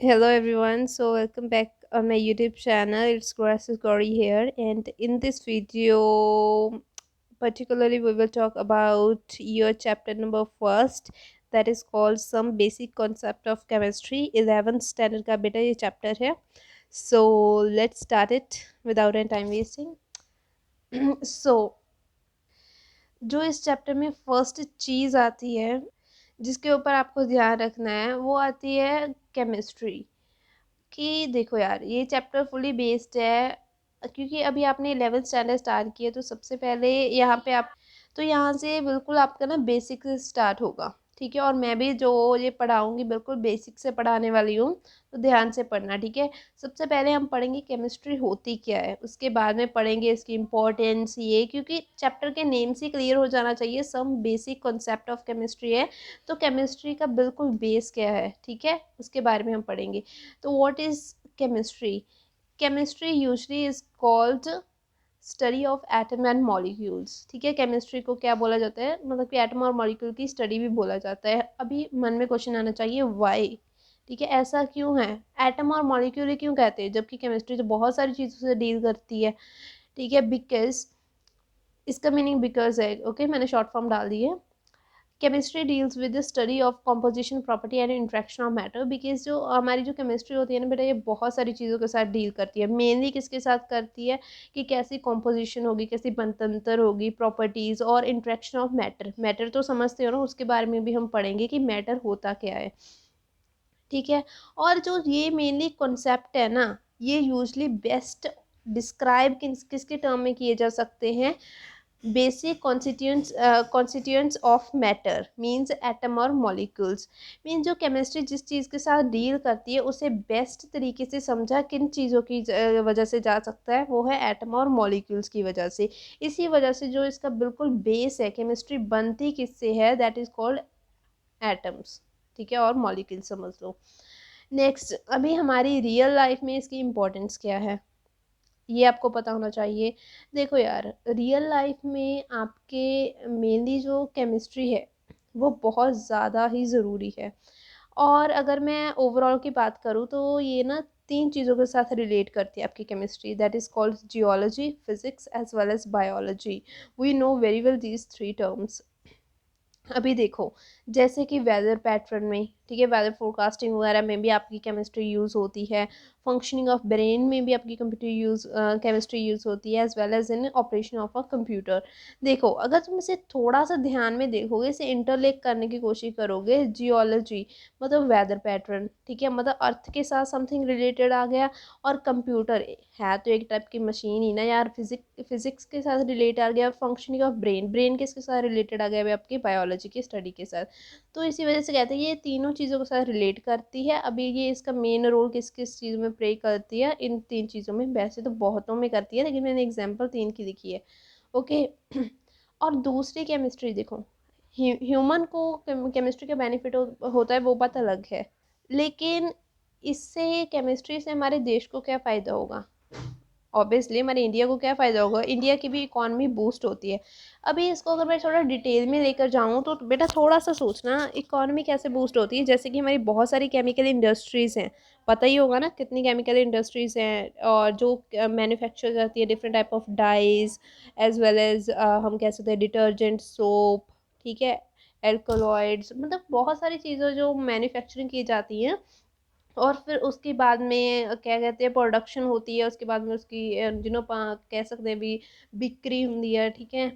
Hello everyone, so welcome back on my YouTube channel. It's Grass Gory here, and in this video, particularly, we will talk about your chapter number first, that is called Some Basic Concept of Chemistry. 11th standard का बेटा ये chapter है. So let's start it without any time wasting. So जो इस chapter में first चीज़ आती है जिसके ऊपर आपको ध्यान रखना है वो आती है केमिस्ट्री कि देखो यार ये चैप्टर फुली बेस्ड है क्योंकि अभी आपने 11th स्टैंडर्ड स्टार्ट किया तो सबसे पहले यहाँ पे आप तो यहाँ से बिल्कुल आपका ना बेसिक से स्टार्ट होगा। ठीक है, और मैं भी जो ये पढ़ाऊँगी बिल्कुल बेसिक से पढ़ाने वाली हूँ, तो ध्यान से पढ़ना। ठीक है, सबसे पहले हम पढ़ेंगे केमिस्ट्री होती क्या है, उसके बाद में पढ़ेंगे इसकी इम्पोर्टेंस, ये क्योंकि चैप्टर के नेम से क्लियर हो जाना चाहिए some basic concept of chemistry है, तो केमिस्ट्री का बिल्कुल बेस क्या है, ठीक है, उसके बारे में हम पढ़ेंगे। तो what is chemistry? Chemistry usually is called study of atom and molecules. ठीक है, केमिस्ट्री को क्या बोला जाता है, मतलब कि एटम और मॉलिक्यूल की स्टडी भी बोला जाता है। अभी मन में क्वेश्चन आना चाहिए वाई। ठीक है, ऐसा क्यों है, एटम और मॉलिक्यूल क्यों कहते हैं जबकि केमिस्ट्री तो बहुत सारी चीज़ों से डील करती है। ठीक है, बिकॉज इसका मीनिंग बिकॉज है। ओके, मैंने शॉर्ट फॉर्म डाल दी है। Chemistry deals with the study of composition property and interaction of matter, because जो हमारी जो केमिस्ट्री होती है ना बेटा, ये बहुत सारी चीज़ों के साथ डील करती है। मेनली किसके साथ करती है कि कैसी कॉम्पोजिशन होगी, कैसी बनतंत्र होगी, प्रॉपर्टीज़ और इंट्रैक्शन ऑफ मैटर। मैटर तो समझते हो ना, उसके बारे में भी हम पढ़ेंगे कि मैटर होता क्या है। ठीक है, और जो ये मेनली कॉन्सेप्ट है ना, ये यूजली बेस्ट डिस्क्राइब किसके टर्म में किए जा सकते हैं, basic constituents of matter means atom और मॉलिक्यूल्स। मीन्स जो केमिस्ट्री जिस चीज़ के साथ डील करती है उसे बेस्ट तरीके से समझा किन चीज़ों की वजह से जा सकता है, वो है एटम और मॉलिक्यूल्स की वजह से। इसी वजह से जो इसका बिल्कुल बेस है, केमिस्ट्री बनती किससे है, दैट इज़ कॉल्ड एटम्स। ठीक है, और मॉलिक्यूल समझ लो। नेक्स्ट, अभी हमारी रियल लाइफ में इसकी इम्पोर्टेंस क्या है ये आपको पता होना चाहिए। देखो यार, रियल लाइफ में आपके मेनली जो केमिस्ट्री है वो बहुत ज़्यादा ही ज़रूरी है। और अगर मैं ओवरऑल की बात करूँ तो ये ना तीन चीज़ों के साथ रिलेट करती है आपकी chemistry, that is called geology, physics as well as biology. We know very well these three terms. अभी देखो, जैसे कि वेदर पैटर्न में, ठीक है, वेदर फोरकास्टिंग वगैरह में भी आपकी केमिस्ट्री यूज़ होती है। फंक्शनिंग ऑफ ब्रेन में भी आपकी कंप्यूटर यूज़ केमिस्ट्री यूज़ होती है, as well as in operation of a computer. देखो, अगर तुम इसे थोड़ा सा ध्यान में देखोगे, इसे इंटरलेक करने की कोशिश करोगे, जियोलॉजी मतलब वेदर पैटर्न, ठीक है, मतलब अर्थ के साथ समथिंग रिलेटेड आ गया। और कंप्यूटर है तो एक टाइप की मशीन ही ना यार, फिजिक्स के साथ रिलेट आ गया। फंक्शनिंग ऑफ ब्रेन, ब्रेन किसके साथ रिलेटेड आ गया भाई, आपकी बायोलॉजी की स्टडी के साथ। तो इसी वजह से कहते हैं ये तीनों चीज़ों के साथ रिलेट करती है। अभी ये इसका मेन रोल किस किस चीज़ में प्ले करती है, इन तीन चीज़ों में, वैसे तो बहुतों में करती है लेकिन मैंने एग्जाम्पल तीन की लिखी है। ओके। और दूसरी केमिस्ट्री देखो, ह्यूमन को केमिस्ट्री का बेनिफिट होता है वो बात अलग है, लेकिन इससे केमिस्ट्री से हमारे देश को क्या फ़ायदा होगा? ऑब्वियसली हमारे इंडिया को क्या फ़ायदा होगा, इंडिया की भी इकॉनमी बूस्ट होती है। अभी इसको अगर मैं थोड़ा डिटेल में लेकर जाऊँ तो बेटा थोड़ा सा सोचना, इकॉनमी कैसे बूस्ट होती है। जैसे कि हमारी बहुत सारी केमिकल इंडस्ट्रीज़ हैं, पता ही होगा ना कितनी केमिकल इंडस्ट्रीज़ हैं, और जो मैन्युफैक्चर करती है different type of dyes, as well as हम कह सकते हैं डिटर्जेंट, सोप, ठीक है, एल्कोलॉइड्स, मतलब बहुत सारी चीज़ें जो मैन्युफैक्चरिंग की जाती हैं। और फिर उसके बाद में क्या कहते हैं, प्रोडक्शन होती है, उसके बाद में उसकी कह सकते हैं भी बिक्री होती है। ठीक है,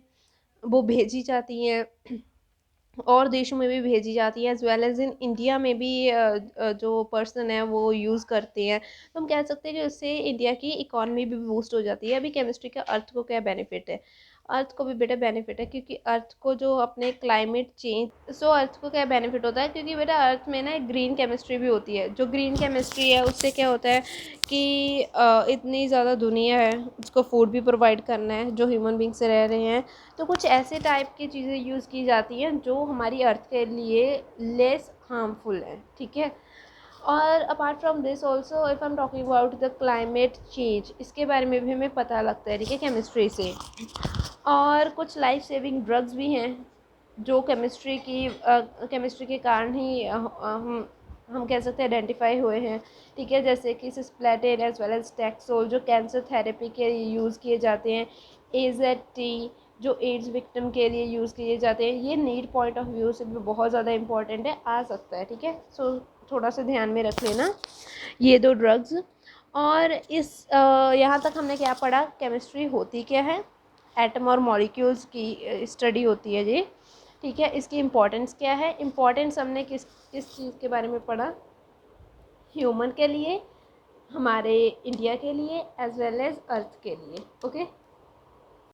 वो भेजी जाती हैं और देशों में भी भेजी जाती है, as well as in India में भी जो पर्सन है वो यूज़ करते हैं। तो हम कह सकते हैं कि उससे इंडिया की इकॉनमी भी बूस्ट हो जाती है। अभी केमिस्ट्री का अर्थ को क्या बेनिफिट है, अर्थ को भी बेटा बेनिफिट है, क्योंकि अर्थ को जो अपने क्लाइमेट चेंज, सो अर्थ को क्या बेनिफिट होता है, क्योंकि बेटा अर्थ में ना एक ग्रीन केमिस्ट्री भी होती है। जो ग्रीन केमिस्ट्री है उससे क्या होता है कि इतनी ज़्यादा दुनिया है, उसको फूड भी प्रोवाइड करना है जो ह्यूमन बींग से रह रहे हैं, तो कुछ ऐसे टाइप की चीज़ें यूज़ की जाती हैं जो हमारी अर्थ के लिए लेस हार्मफुल है। ठीक है, और apart from this also if I am talking about the climate change, इसके बारे में भी हमें पता लगता है, ठीक है, केमिस्ट्री से। और कुछ लाइफ सेविंग ड्रग्स भी हैं जो केमिस्ट्री के कारण ही हम हम कह सकते हैं आइडेंटिफाई हुए हैं, ठीक है, जैसे कि cisplatin as well as taxol जो कैंसर थेरेपी के लिए यूज़ किए जाते हैं, AZT जो एड्स विक्टिम के लिए यूज़ किए जाते हैं। ये नीड पॉइंट ऑफ व्यू से भी बहुत ज़्यादा इंपॉर्टेंट है, आ सकता है, ठीक है। सो थोड़ा सा ध्यान में रख लेना ये दो ड्रग्स। और इस यहाँ तक हमने क्या पढ़ा, केमिस्ट्री होती क्या है, एटम और मॉलिक्यूल्स की स्टडी होती है ये, ठीक है। इसकी इम्पोर्टेंस क्या है, इम्पोर्टेंस हमने किस किस चीज़ के बारे में पढ़ा, ह्यूमन के लिए, हमारे इंडिया के लिए एज वेल एज अर्थ के लिए, ओके।